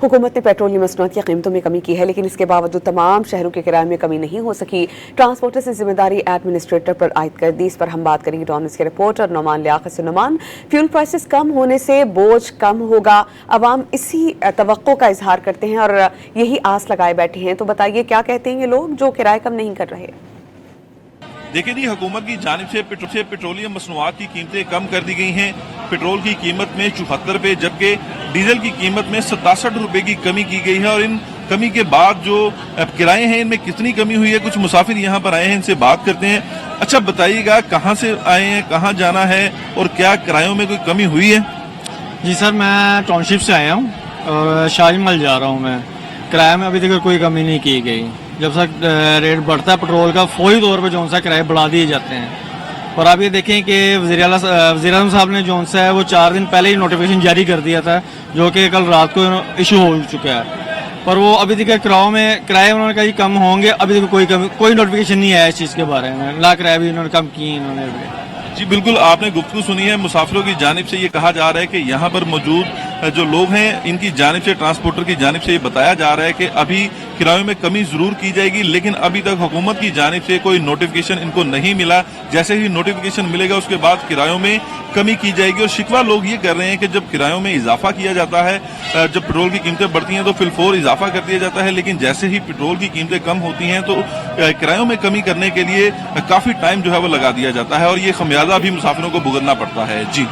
हुकूमत ने पेट्रोलियम मसनूआत की कीमतों में कमी की है, लेकिन इसके बावजूद तमाम शहरों के किराए में कमी नहीं हो सकी। ट्रांसपोर्टर से जिम्मेदारी एडमिनिस्ट्रेटर पर आयद कर दी। इस पर हम बात करेंगे डॉन न्यूज़ के रिपोर्टर नुमान लियाकत से। नुमान, फ्यूल प्राइसेस कम होने से बोझ कम होगा, अवाम इसी तवक्को का इजहार करते हैं और यही आस लगाए बैठे हैं, तो बताइए क्या कहते हैं ये लोग जो किराए कम नहीं कर रहे। देखिए जी, हुकूमत की जानिब से पेट्रोलियम मसनूआत की कीमतें कम कर दी गई हैं। पेट्रोल की कीमत में 74 रुपए जबकि डीजल की कीमत में 67 रुपए की कमी की गई है। और इन कमी के बाद जो किराए हैं इनमें कितनी कमी हुई है, कुछ मुसाफिर यहाँ पर आए हैं, इनसे बात करते हैं। अच्छा बताइएगा, कहाँ से आए हैं, कहाँ जाना है और क्या किरायों में कोई कमी हुई है? जी सर, मैं टाउनशिप से आया हूँ और शालीमार जा रहा हूँ। मैं किराए में अभी तक कोई कमी नहीं की गई। जब तक रेट बढ़ता है पेट्रोल का, फौरी तौर पर जौन सा किराए बढ़ा दिए जाते हैं। और आप ये देखें कि वज़ीर आज़म साहब ने जौन सा है वो 4 दिन पहले ही नोटिफिकेशन जारी कर दिया था, जो कि कल रात को इशू हो चुका है। पर वो अभी तक किराए उन्होंने कहीं कम होंगे, अभी तक कोई नोटिफिकेशन नहीं आया इस चीज़ के बारे में। ना किराए भी उन्होंने कम किए इन्होंने भी। जी बिल्कुल, आपने गुफ्तगू सुनी है। मुसाफिरों की जानिब से ये कहा जा रहा है कि यहाँ पर मौजूद जो लोग हैं इनकी जानिब से, ट्रांसपोर्टर की जानिब से ये बताया जा रहा है कि अभी किरायों में कमी जरूर की जाएगी, लेकिन अभी तक हुकूमत की जानिब से कोई नोटिफिकेशन इनको नहीं मिला। जैसे ही नोटिफिकेशन मिलेगा उसके बाद किरायों में कमी की जाएगी। और शिकवा लोग ये कर रहे हैं कि जब किरायों में इजाफा किया जाता है, जब पेट्रोल की कीमतें बढ़ती हैं तो फिलफोर इजाफा कर दिया जाता है, लेकिन जैसे ही पेट्रोल की कीमतें कम होती हैं तो किरायों में कमी करने के लिए काफी टाइम जो है वो लगा दिया जाता है और ये खमियाजा भी मुसाफिरों को भुगतना पड़ता है। जी।